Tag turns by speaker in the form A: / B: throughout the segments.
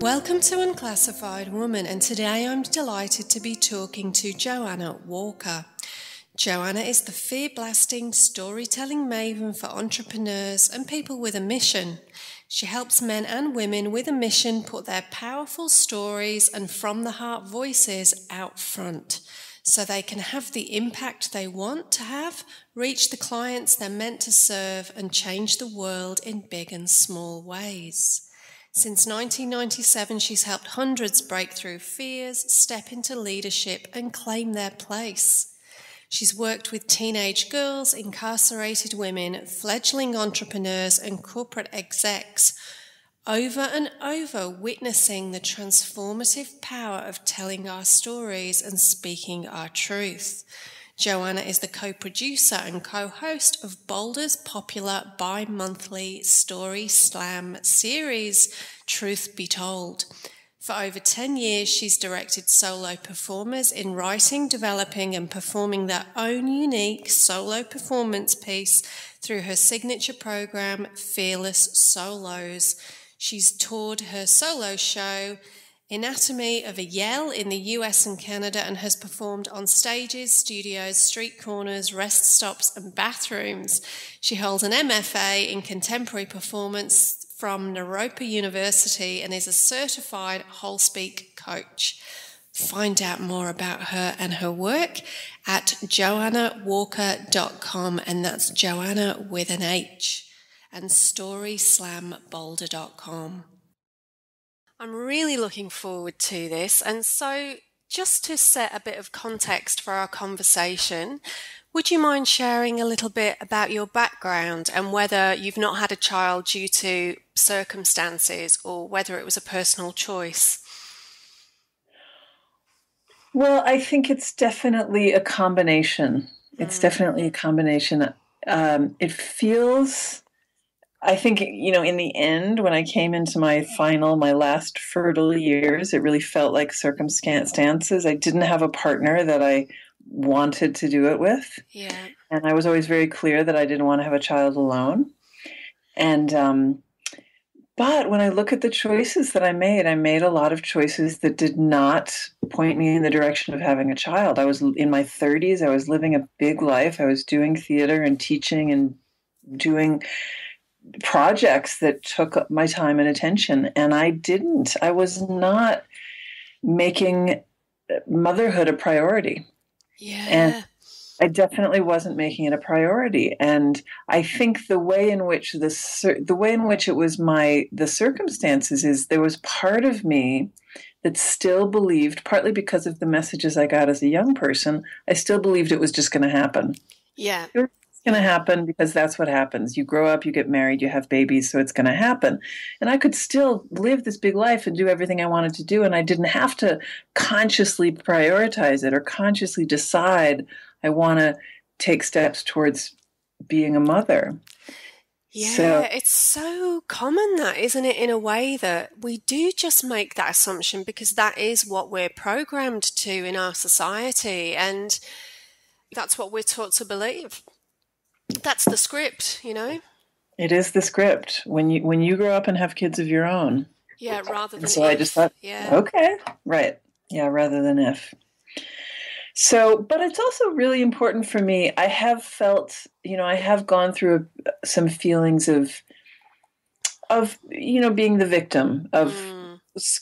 A: Welcome to Unclassified Woman, and today I'm delighted to be talking to Johanna Walker. Johanna is the fear-blasting storytelling maven for entrepreneurs and people with a mission. She helps men and women with a mission put their powerful stories and from-the-heart voices out front so they can have the impact they want to have, reach the clients they're meant to serve, and change the world in big and small ways. Since 1997, she's helped hundreds break through fears, step into leadership, and claim their place. She's worked with teenage girls, incarcerated women, fledgling entrepreneurs, and corporate execs, over and over witnessing the transformative power of telling our stories and speaking our truth. Johanna is the co-producer and co-host of Boulder's popular bi-monthly story slam series, Truth Be Told. For over 10 years, she's directed solo performers in writing, developing, and performing their own unique solo performance piece through her signature program, Fearless Solos. She's toured her solo show, Anatomy of a Yell, in the US and Canada, and has performed on stages, studios, street corners, rest stops, and bathrooms. She holds an MFA in contemporary performance from Naropa University and is a certified whole speak coach. Find out more about her and her work at johannawalker.com, and that's Johanna with an H, and storyslamboulder.com. I'm really looking forward to this, and so just to set a bit of context for our conversation, would you mind sharing a little bit about your background and whether you've not had a child due to circumstances or whether it was a personal choice?
B: Well, I think it's definitely a combination. It feels... I think, in the end, when I came into my last fertile years, it really felt like circumstances. I didn't have a partner that I wanted to do it with.
A: Yeah.
B: And I was always very clear that I didn't want to have a child alone. And, but when I look at the choices that I made a lot of choices that did not point me in the direction of having a child. I was in my 30s. I was living a big life. I was doing theater and teaching and doing projects that took up my time and attention, and I was not making motherhood a priority.
A: Yeah.
B: And I definitely wasn't making it a priority. And I think the way in which it was the circumstances is there was part of me that still believed, partly because of the messages I got as a young person, I still believed it was just going to happen.
A: Yeah.
B: It's going to happen because that's what happens. You grow up, you get married, you have babies, so it's going to happen. And I could still live this big life and do everything I wanted to do, and I didn't have to consciously prioritize it or consciously decide I want to take steps towards being a mother.
A: Yeah, it's so common that, isn't it, in a way that we do just make that assumption because that is what we're programmed to in our society, and that's what we're taught to believe. That's the script, It
B: is the script. When you grow up and have kids of your own.
A: Yeah, rather than
B: so
A: if.
B: I just thought,
A: yeah.
B: Okay, right. Yeah, rather than if. So, but it's also really important for me. I have felt, I have gone through some feelings of being the victim, of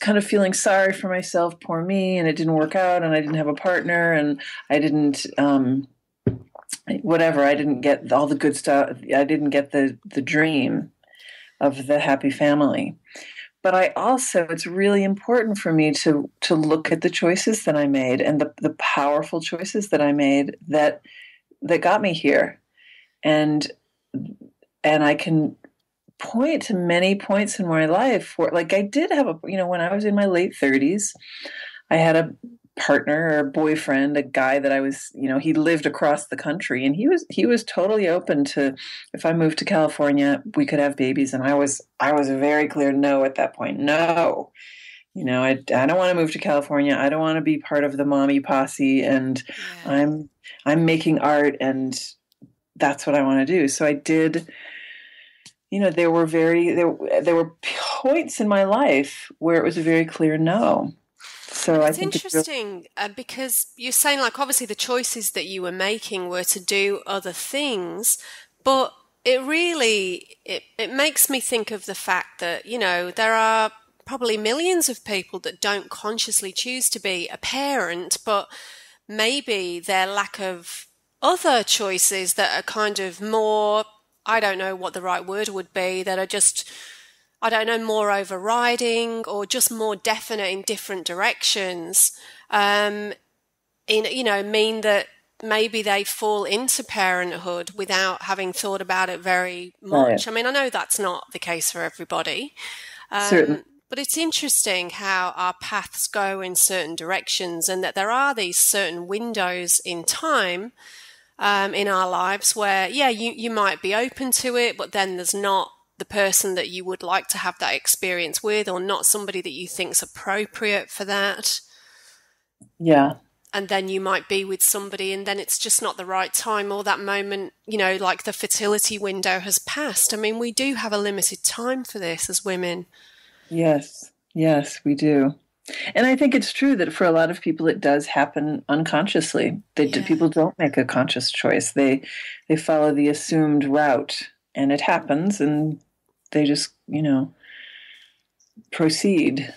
B: kind of feeling sorry for myself, poor me, and it didn't work out, and I didn't have a partner, and I didn't, I didn't get all the good stuff. I didn't get the dream of the happy family. But it's really important for me to look at the choices that I made and the powerful choices that I made that got me here. And I can point to many points in my life where, like, I did have when I was in my late 30s, I had a partner or a boyfriend, a guy that I was, he lived across the country, and he was totally open to, if I moved to California, we could have babies. And I was very clear no at that point. No, I don't want to move to California. I don't want to be part of the mommy posse, and I'm making art, and that's what I want to do. So I did. There were points in my life where it was a very clear no. So I
A: It's
B: think
A: interesting because you're saying, like, obviously the choices that you were making were to do other things, but it really it makes me think of the fact that, you know, there are probably millions of people that don't consciously choose to be a parent, but maybe their lack of other choices that are kind of more, I don't know what the right word would be, that are just, I don't know, more overriding or just more definite in different directions, mean that maybe they fall into parenthood without having thought about it very much. I mean, I know that's not the case for everybody,
B: certainly.
A: but it's interesting how our paths go in certain directions and that there are these certain windows in time in our lives where, yeah, you might be open to it, but then there's not the person that you would like to have that experience with, or not somebody that you think's appropriate for that.
B: Yeah.
A: And then you might be with somebody and then it's just not the right time, or that moment, you know, like the fertility window has passed. I mean, we do have a limited time for this as women.
B: Yes, we do. And I think it's true that for a lot of people, it does happen unconsciously. People don't make a conscious choice. They follow the assumed route, and it happens, and they just, proceed.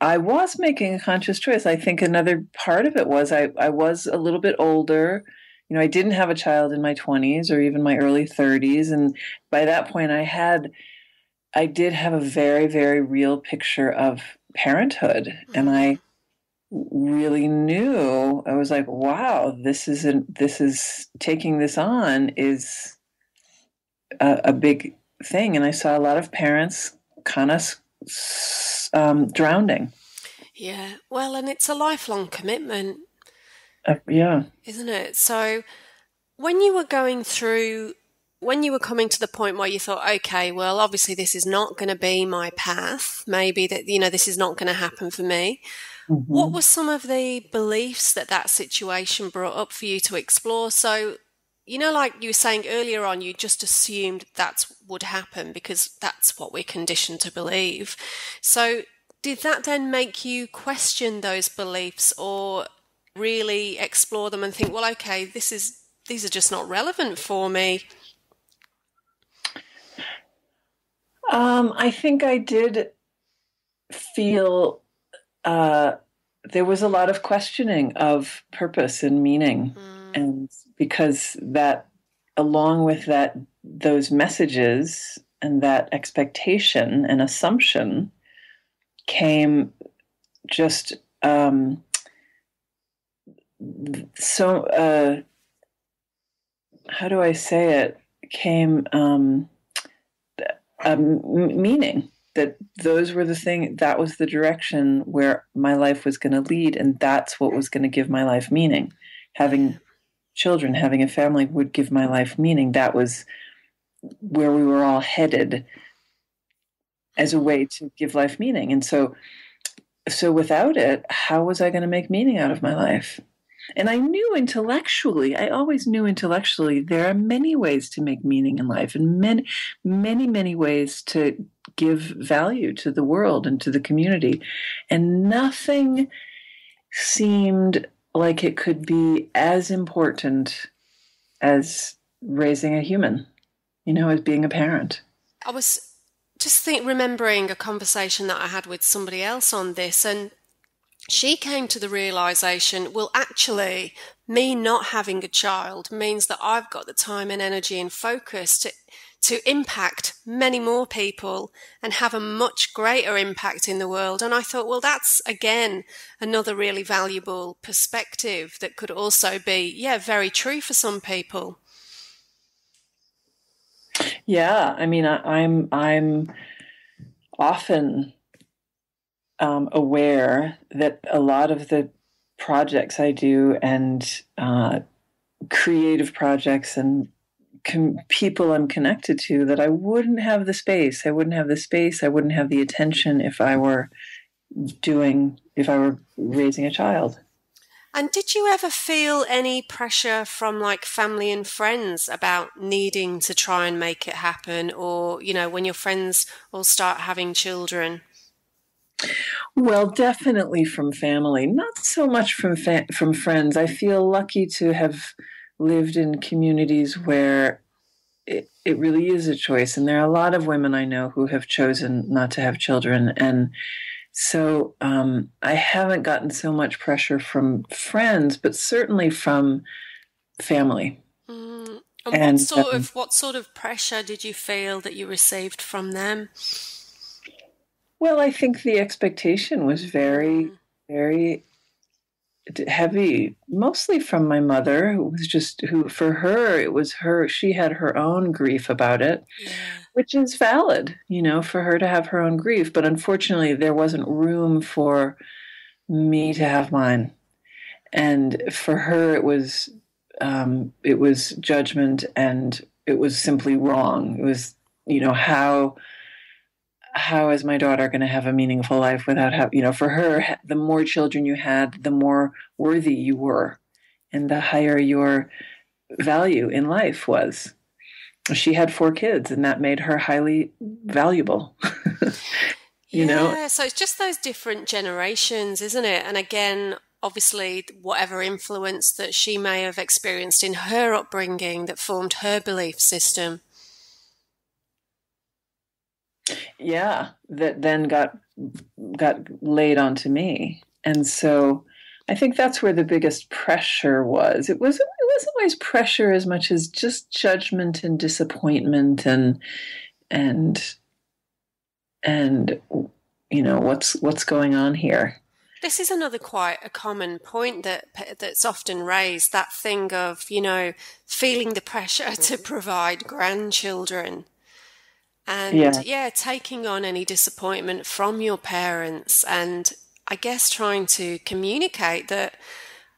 B: I was making a conscious choice. I think another part of it was I was a little bit older. I didn't have a child in my 20s or even my early 30s. And by that point, I did have a very, very real picture of parenthood. Mm-hmm. And I really knew, I was like, wow, this is taking this on is a big thing. And I saw a lot of parents kind of drowning.
A: Yeah. Well, and it's a lifelong commitment.
B: Yeah.
A: Isn't it? So when you were coming to the point where you thought, okay, well, obviously this is not going to be my path. Maybe that, this is not going to happen for me. Mm-hmm. What were some of the beliefs that situation brought up for you to explore? So, like you were saying earlier on, you just assumed that would happen because that's what we're conditioned to believe. So did that then make you question those beliefs or really explore them and think, well, okay, these are just not relevant for me?
B: I think I did feel there was a lot of questioning of purpose and meaning. And because that, along with that, those messages and that expectation and assumption came just how do I say it? Came meaning that those were the thing, that was the direction where my life was going to lead, and that's what was going to give my life meaning. Having children, having a family would give my life meaning. That was where we were all headed as a way to give life meaning. And so without it, how was I going to make meaning out of my life? And I always knew intellectually, there are many ways to make meaning in life and many, many, many ways to give value to the world and to the community. And nothing seemed like it could be as important as raising a human, as being a parent.
A: I was just remembering a conversation that I had with somebody else on this, and she came to the realization, well, actually, me not having a child means that I've got the time and energy and focus to impact many more people and have a much greater impact in the world. And I thought, well, that's, again, another really valuable perspective that could also be, very true for some people.
B: Yeah, I mean, I'm often aware that a lot of the projects I do and creative projects and people I'm connected to, that I wouldn't have the space. I wouldn't have the attention if I were raising a child.
A: And did you ever feel any pressure from like family and friends about needing to try and make it happen? Or, when your friends all start having children?
B: Well, definitely from family, not so much from friends. I feel lucky to have lived in communities where it really is a choice. And there are a lot of women I know who have chosen not to have children. And so I haven't gotten so much pressure from friends, but certainly from family.
A: And what sort of pressure did you feel that you received from them?
B: Well, I think the expectation was very, very heavy, mostly from my mother, who for her, it was her, she had her own grief about it,
A: Yeah.
B: which is valid, for her to have her own grief. But unfortunately, there wasn't room for me to have mine. And for her, it was judgment, and it was simply wrong. It was, how is my daughter going to have a meaningful life without having, for her, the more children you had, the more worthy you were, and the higher your value in life was. She had 4 kids, and that made her highly valuable.
A: So it's just those different generations, isn't it? And again, obviously, whatever influence that she may have experienced in her upbringing that formed her belief system.
B: Yeah, that then got laid onto me. And so I think that's where the biggest pressure was. It wasn't always pressure as much as just judgment and disappointment and what's going on here.
A: This is another quite a common point that's often raised, that thing of, feeling the pressure to provide grandchildren. And taking on any disappointment from your parents, and I guess trying to communicate that,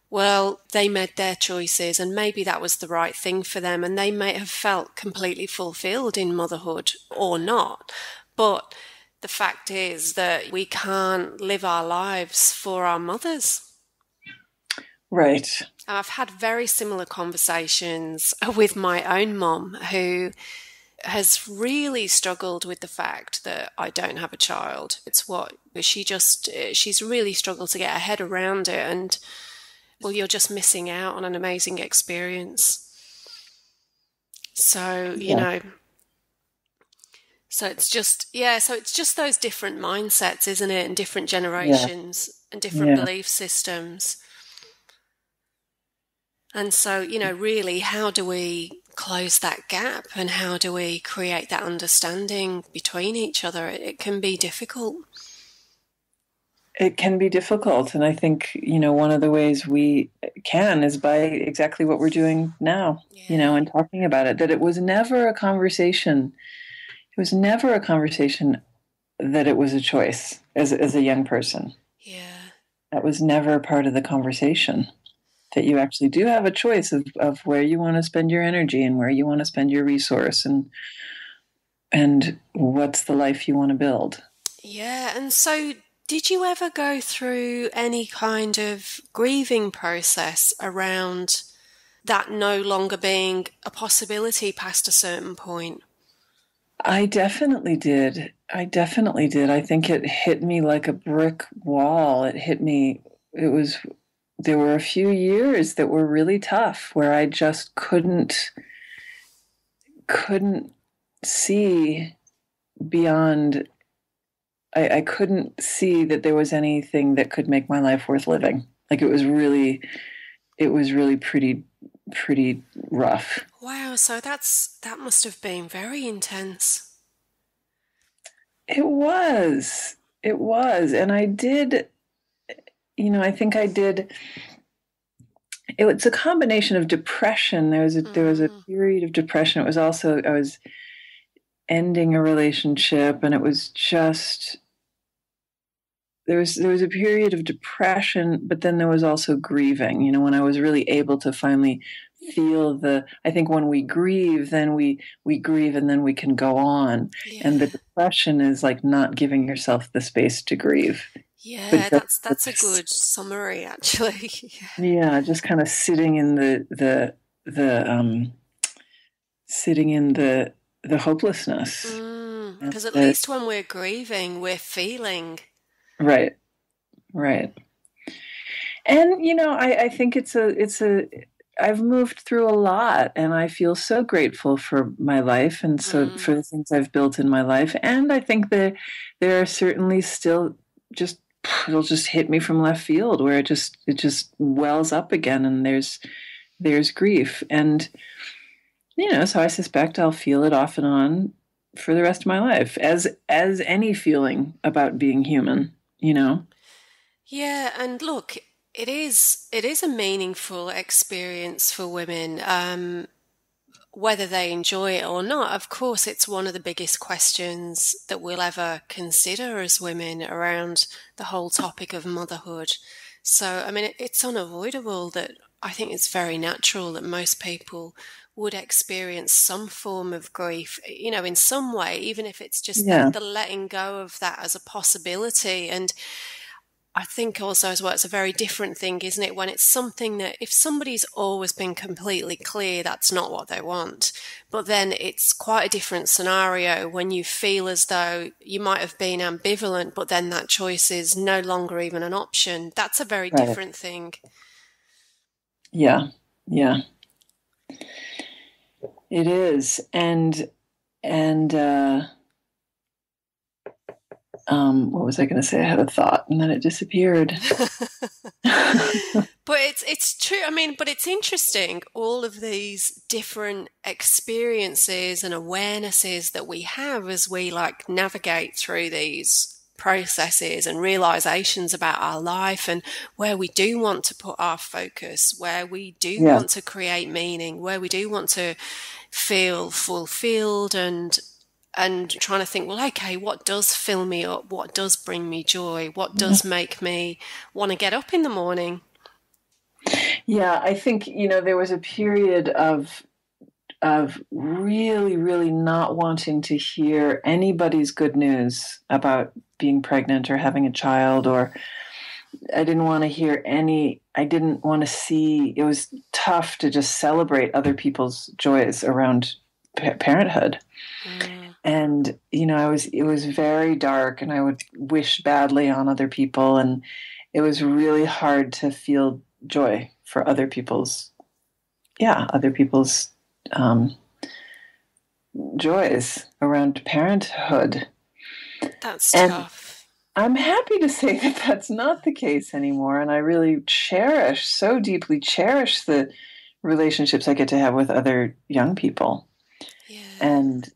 A: well, they made their choices and maybe that was the right thing for them, and they may have felt completely fulfilled in motherhood or not. But the fact is that we can't live our lives for our mothers.
B: Right.
A: I've had very similar conversations with my own mom, who has really struggled with the fact that I don't have a child. She's really struggled to get her head around it, and well, you're just missing out on an amazing experience. So, so it's just those different mindsets, isn't it? And different generations and different belief systems. And so, really, how do we close that gap, and how do we create that understanding between each other? It can be difficult.
B: It can be difficult. And I think, one of the ways we can is by exactly what we're doing now, and talking about it, that it was never a conversation. It was never a conversation that it was a choice as a young person.
A: Yeah.
B: That was never part of the conversation. That you actually do have a choice of where you want to spend your energy and where you want to spend your resource and what's the life you want to build.
A: Yeah, and so did you ever go through any kind of grieving process around that no longer being a possibility past a certain point?
B: I definitely did. I think it hit me like a brick wall. It hit me. There were a few years that were really tough where I just couldn't see beyond. I couldn't see that there was anything that could make my life worth living. Like it was really pretty rough.
A: Wow, so that must have been very intense.
B: It was. And I did, I think I did. It's a combination of depression. There was a period of depression. It was also, I was ending a relationship, and it was just, there was a period of depression, but then there was also grieving, when I was really able to finally feel I think when we grieve, then we grieve and then we can go on. Yeah. And the depression is like not giving yourself the space to grieve.
A: Yeah, that's a good summary, actually.
B: Yeah, just kind of sitting in the sitting in the hopelessness.
A: Because at least when we're grieving, we're feeling.
B: Right, right. And I think I've moved through a lot, and I feel so grateful for my life, and so for the things I've built in my life. And I think that there are certainly still just it'll just hit me from left field where it just wells up again, and there's grief, and so I suspect I'll feel it off and on for the rest of my life, as any feeling about being human.
A: Yeah, and look, it is a meaningful experience for women, whether they enjoy it or not. Of course, it's one of the biggest questions that we'll ever consider as women around the whole topic of motherhood. So, I mean, it's unavoidable that I think it's very natural that most people would experience some form of grief, in some way, even if it's just the letting go of that as a possibility. And I think also as well, it's a very different thing, isn't it? When it's something that if somebody's always been completely clear that's not what they want, but then it's quite a different scenario when you feel as though you might have been ambivalent, but then that choice is no longer even an option. That's a very different thing.
B: Yeah. Yeah. It is. And what was I going to say? I had a thought and then it disappeared.
A: But it's true. I mean, but it's interesting, all of these different experiences and awarenesses that we have as we navigate through these processes and realizations about our life, and where we do want to put our focus, where we do want to create meaning, where we do want to feel fulfilled, and trying to think, well, okay, what does fill me up? What does bring me joy? What does make me want to get up in the morning?
B: Yeah, I think, there was a period of really, really not wanting to hear anybody's good news about being pregnant or having a child, or I didn't want to hear I didn't want to see, it was tough to just celebrate other people's joys around parenthood. And, it was very dark, and I would wish badly on other people. And it was really hard to feel joy for other people's joys around parenthood.
A: That's tough.
B: I'm happy to say that that's not the case anymore. And I really so deeply cherish the relationships I get to have with other young people.
A: Yeah.
B: And,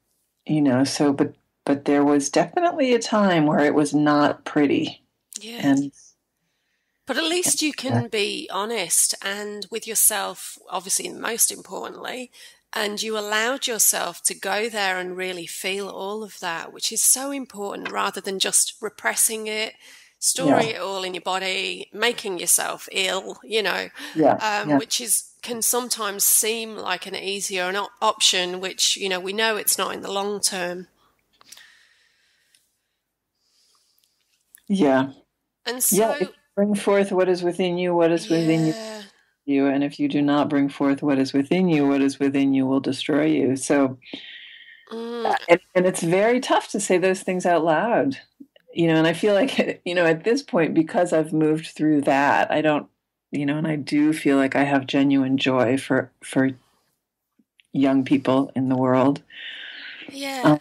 B: but there was definitely a time where it was not pretty.
A: Yeah. But at least you can be honest and with yourself, obviously, most importantly, and you allowed yourself to go there and really feel all of that, which is so important, rather than just repressing it, storing it all in your body, making yourself ill, which can sometimes seem like an easier option, which, we know it's not in the long term.
B: Yeah.
A: And so...
B: bring forth what is within you, what is within you. And if you do not bring forth what is within you, what is within you will destroy you. So, and it's very tough to say those things out loud, and I feel like, at this point, because I've moved through that, I don't, and I do feel like I have genuine joy for young people in the world.
A: Yeah.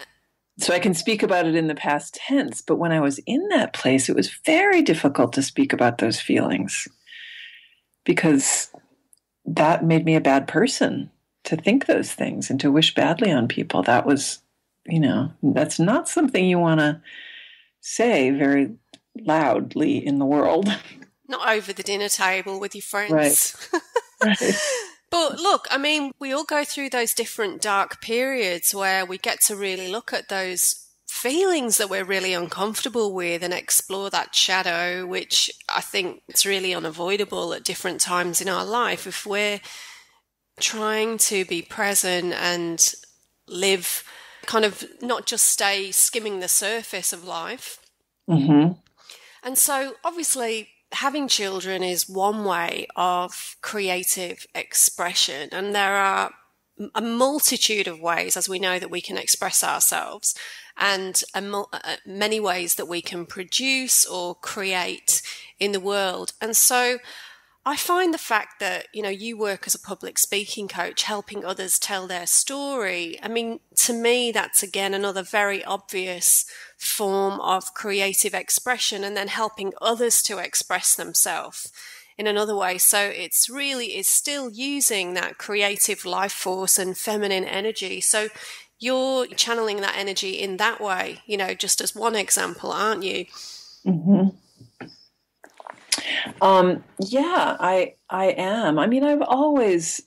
B: So I can speak about it in the past tense, but when I was in that place, it was very difficult to speak about those feelings, because that made me a bad person to think those things and to wish badly on people. That was, that's not something you want to say very loudly in the world.
A: Not over the dinner table with your friends.
B: Right.
A: But look, I mean, we all go through those different dark periods where we get to really look at those feelings that we're really uncomfortable with and explore that shadow, which I think it's really unavoidable at different times in our life. If we're trying to be present and live, kind of not just stay skimming the surface of life.
B: Mm-hmm.
A: And so obviously having children is one way of creative expression, and there are a multitude of ways, as we know, that we can express ourselves, and many ways that we can produce or create in the world. And so I find the fact that, you work as a public speaking coach, helping others tell their story. I mean, to me, that's again another very obvious form of creative expression, and then helping others to express themselves in another way. So it's still using that creative life force and feminine energy. So you're channeling that energy in that way, just as one example, aren't you?
B: Mm-hmm. Yeah, I am. I mean, I've always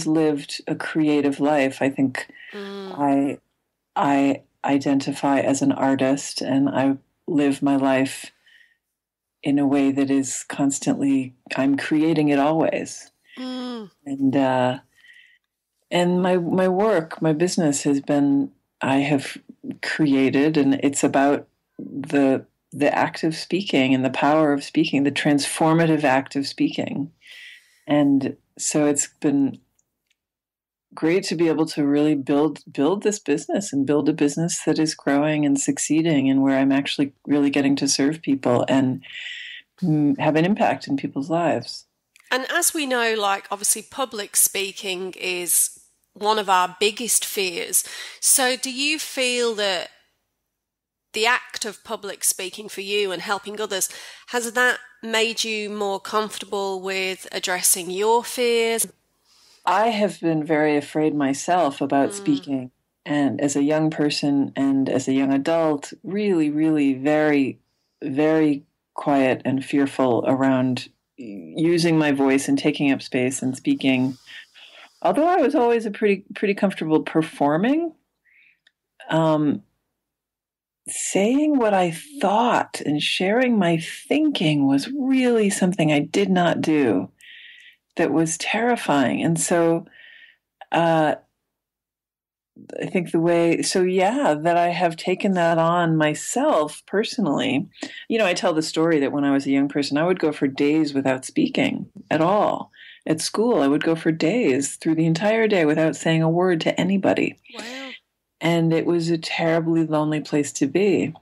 B: lived a creative life. I think I identify as an artist, and I live my life in a way that is constantly, I'm creating it always. And my work, my business has been, I have created, and it's about the act of speaking and the power of speaking, the transformative act of speaking. And so it's been great to be able to really build this business and build a business that is growing and succeeding, and where I'm actually really getting to serve people and have an impact in people's lives.
A: And as we know, obviously public speaking is one of our biggest fears. So do you feel that the act of public speaking for you and helping others, has that made you more comfortable with addressing your fears?
B: I have been very afraid myself about speaking, and as a young person and as a young adult, really, really very, very quiet and fearful around using my voice and taking up space and speaking. Although I was always a pretty comfortable performing, saying what I thought and sharing my thinking was really something I did not do. That was terrifying. And so I think that I have taken that on myself personally. I tell the story that when I was a young person, I would go for days without speaking at all. At school, I would go for days through the entire day without saying a word to anybody.
A: Wow.
B: And it was a terribly lonely place to be.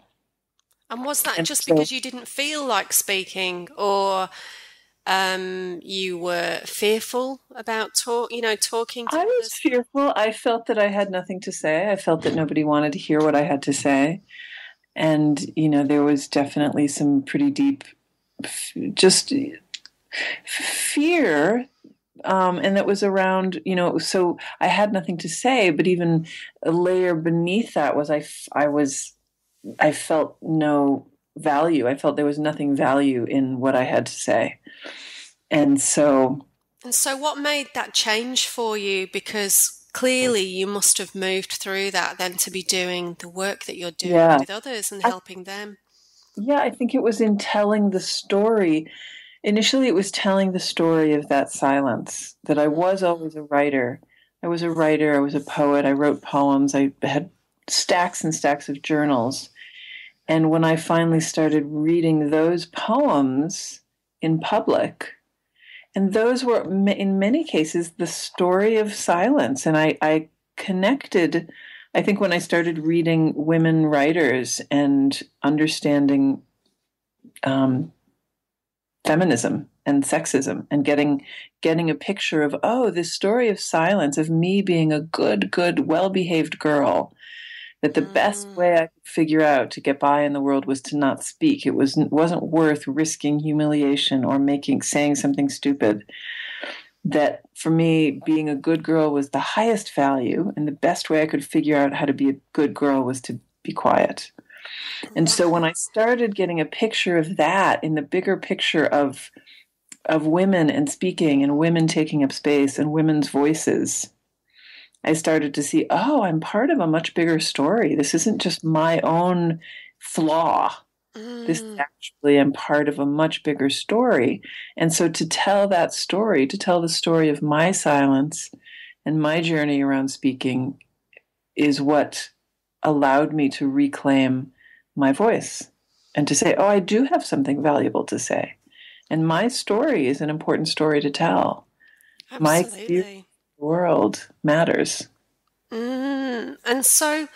A: And was that just because you didn't feel like speaking, or you were fearful about talking to
B: I was
A: others?
B: fearful. I felt that I had nothing to say. I felt that nobody wanted to hear what I had to say. And, there was definitely some pretty deep, just fear. And that was around, so I had nothing to say, but even a layer beneath that was I felt no value. I felt there was nothing value in what I had to say. And so
A: what made that change for you? Because clearly you must have moved through that then to be doing the work that you're doing with others and helping them.
B: Yeah, I think it was in telling the story. Initially, it was telling the story of that silence, that I was always a writer. I was a writer. I was a poet. I wrote poems. I had stacks and stacks of journals. And when I finally started reading those poems in public, and those were, in many cases, the story of silence. And I connected, I think, when I started reading women writers and understanding feminism and sexism, and getting a picture of, this story of silence, of me being a good, well-behaved girl, that the best way I could figure out to get by in the world was to not speak. It wasn't worth risking humiliation or saying something stupid. That for me, being a good girl was the highest value, and the best way I could figure out how to be a good girl was to be quiet. And so when I started getting a picture of that in the bigger picture of women and speaking and women taking up space and women's voices, I started to see, I'm part of a much bigger story. This isn't just my own flaw. This is actually, I'm part of a much bigger story. And so to tell that story, to tell the story of my silence and my journey around speaking, is what allowed me to reclaim my voice and to say, oh, I do have something valuable to say. And my story is an important story to tell. My experience
A: Absolutely.
B: in the world matters.
A: And so,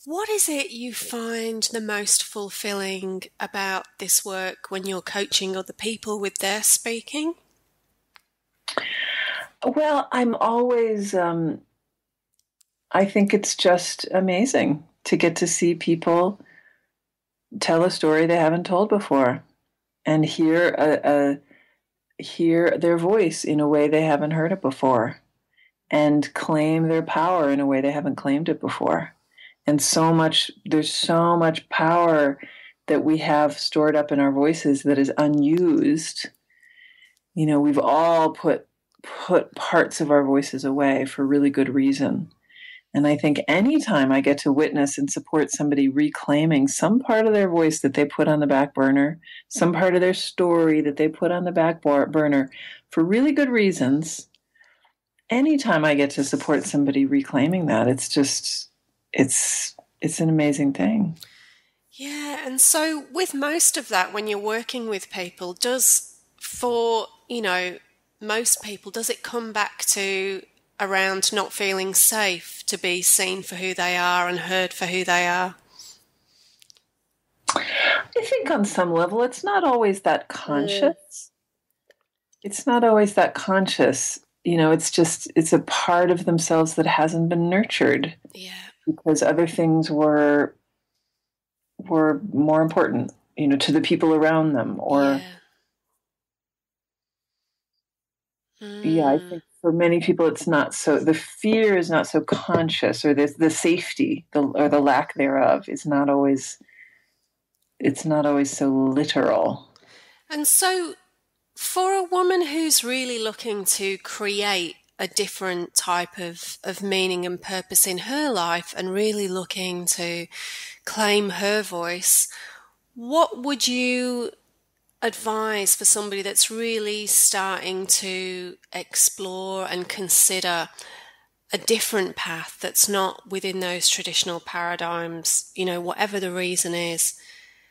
A: what is it you find the most fulfilling about this work when you're coaching other people with their speaking?
B: Well, I'm always, I think it's just amazing to get to see people tell a story they haven't told before and hear their voice in a way they haven't heard it before and claim their power in a way they haven't claimed it before. And there's so much power that we have stored up in our voices that is unused. You know, we've all put parts of our voices away for really good reason. And I think anytime I get to witness and support somebody reclaiming some part of their voice that they put on the back burner, some part of their story that they put on the back burner for really good reasons, anytime I get to support somebody reclaiming that, it's an amazing thing.
A: Yeah, and so with most of that, when you're working with people, most people, does it come back to around not feeling safe to be seen for who they are and heard for who they are?
B: I think on some level it's not always that conscious. It's not always that conscious. You know, it's a part of themselves that hasn't been nurtured.
A: Yeah.
B: Because other things were more important, you know, to the people around them. Or yeah, I think for many people it's not so, the fear is not so conscious, or the safety or the lack thereof is not always, it's not always so literal.
A: And so for a woman who's really looking to create a different type of meaning and purpose in her life and really looking to claim her voice, what would you advise for somebody that's really starting to explore and consider a different path that's not within those traditional paradigms, you know, whatever the reason is?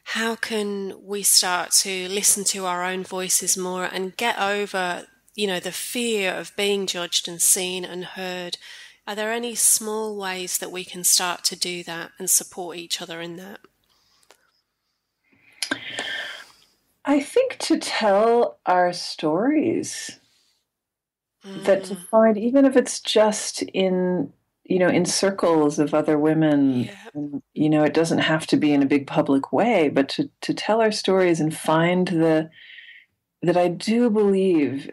A: How can we start to listen to our own voices more and get over, you know, the fear of being judged and seen and heard? Are there any small ways that we can start to do that and support each other in that?
B: I think to tell our stories, that to find, even if it's just in, you know, in circles of other women, you know, it doesn't have to be in a big public way, but to tell our stories and find that I do believe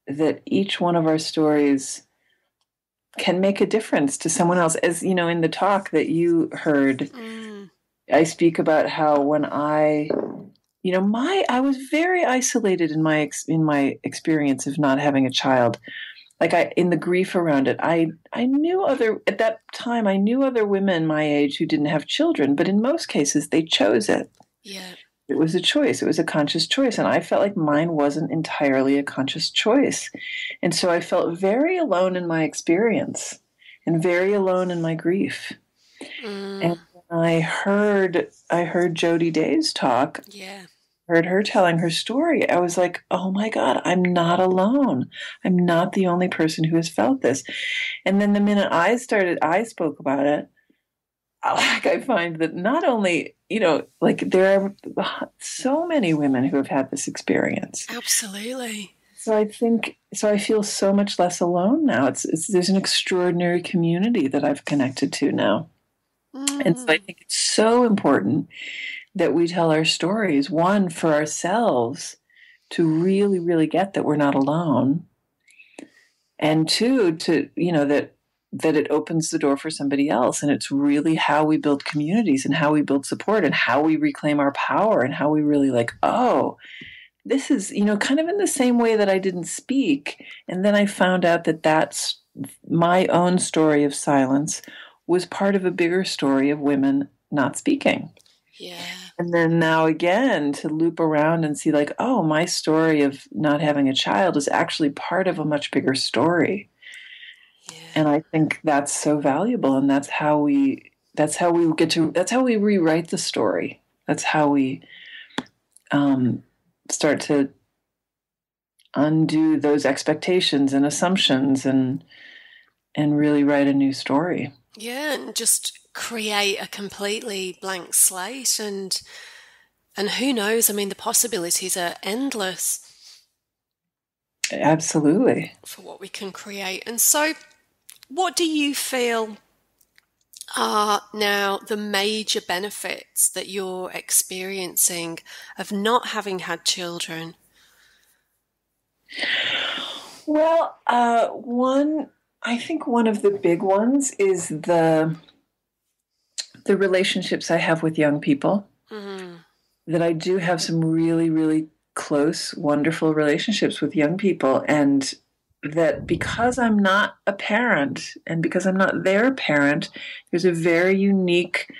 B: that each one of our stories can make a difference to someone else. As you know, in the talk that you heard, I speak about how when I was very isolated in my experience of not having a child. Like in the grief around it, I knew at that time, I knew other women my age who didn't have children, but in most cases they chose it.
A: Yeah.
B: It was a choice. It was a conscious choice. And I felt like mine wasn't entirely a conscious choice. And so I felt very alone in my experience and very alone in my grief. And I heard Jody Day's talk.
A: Yeah.
B: Heard her telling her story, I was like, oh my God, I'm not alone. I'm not the only person who has felt this. And then the minute I spoke about it, I find that not only, you know, like there are so many women who have had this experience.
A: Absolutely.
B: So I feel so much less alone now. There's an extraordinary community that I've connected to now. And so I think it's so important that we tell our stories, one, for ourselves to really, really get that we're not alone. And two, to, you know, that it opens the door for somebody else. And it's really how we build communities and how we build support and how we reclaim our power and how we really like, oh, this is, you know, kind of in the same way that I didn't speak. And then I found out that that's my own story of silence was part of a bigger story of women not speaking.
A: Yeah.
B: And then now again to loop around and see like, oh, my story of not having a child is actually part of a much bigger story. Yeah. And I think that's so valuable. And that's how we rewrite the story That's how we start to undo those expectations and assumptions and really write a new story.
A: Yeah, and just create a completely blank slate, and who knows, I mean, the possibilities are endless.
B: Absolutely.
A: For what we can create. And so what do you feel are now the major benefits that you're experiencing of not having had children?
B: Well, I think one of the big ones is the relationships I have with young people. Mm-hmm. That I do have some really, really close, wonderful relationships with young people, and that because I'm not a parent and because I'm not their parent, there's a very unique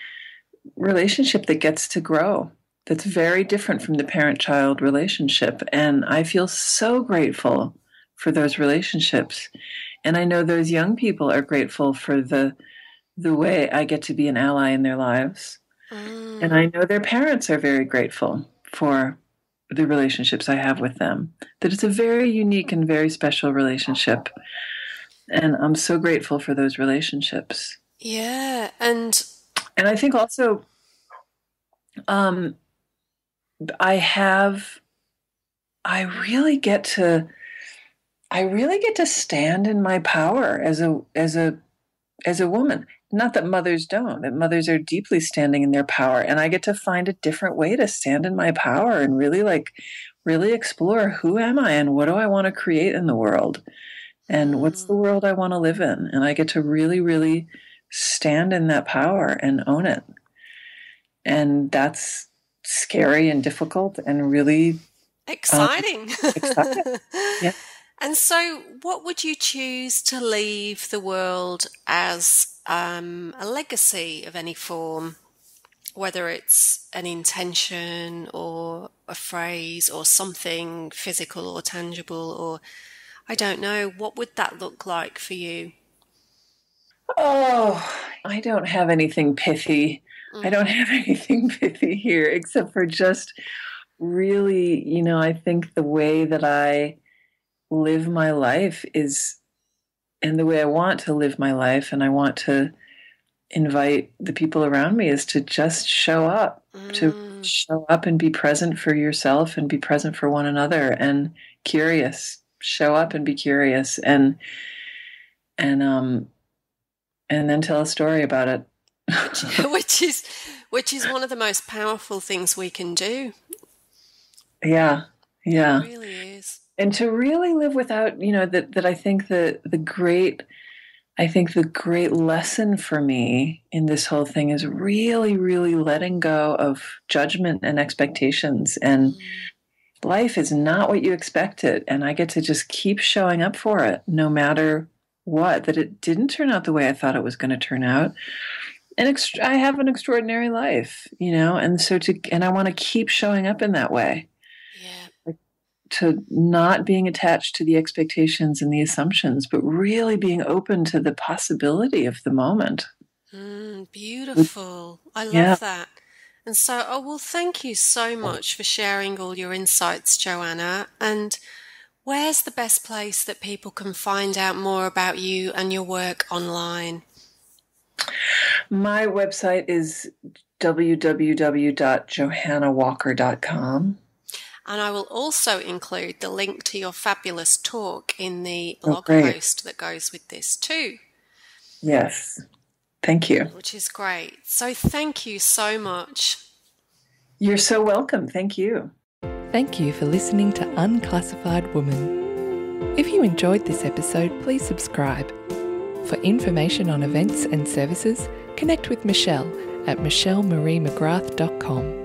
B: relationship that gets to grow that's very different from the parent-child relationship. And I feel so grateful for those relationships. And I know those young people are grateful for the way I get to be an ally in their lives. And I know their parents are very grateful for the relationships I have with them, that it's a very unique and very special relationship. And I'm so grateful for those relationships.
A: Yeah. And
B: I think also I really get to stand in my power as a woman. Not that mothers don't, that mothers are deeply standing in their power. And I get to find a different way to stand in my power and really explore who am I and what do I want to create in the world and what's the world I want to live in. And I get to really, really stand in that power and own it. And that's scary and difficult and really
A: exciting.
B: Exciting. Yeah.
A: And so what would you choose to leave the world as a legacy of any form, whether it's an intention or a phrase or something physical or tangible, or I don't know, what would that look like for you?
B: Oh, I don't have anything pithy. I don't have anything pithy here except for just really, I think the way that I live my life is, and the way I want to live my life, and I want to invite the people around me, is to just show up, to show up and be present for yourself and be present for one another and curious. Show up and be curious and then tell a story about it.
A: which is one of the most powerful things we can do.
B: Yeah.
A: It really is.
B: And to really live without, that I think the great lesson for me in this whole thing is really, really letting go of judgment and expectations. And life is not what you expected. And I get to just keep showing up for it, no matter what, that it didn't turn out the way I thought it was going to turn out. And I have an extraordinary life, and so and I want to keep showing up in that way. To not being attached to the expectations and the assumptions, but really being open to the possibility of the moment.
A: Beautiful. I love that. And so, well, thank you so much for sharing all your insights, Johanna. And where's the best place that people can find out more about you and your work online?
B: My website is www.johannawalker.com.
A: And I will also include the link to your fabulous talk in the blog post that goes with this too.
B: Yes. Thank you.
A: Which is great. So thank you so much.
B: You're so welcome. Thank you.
C: Thank you for listening to Unclassified Woman. If you enjoyed this episode, please subscribe. For information on events and services, connect with Michelle at michellemariemcgrath.com.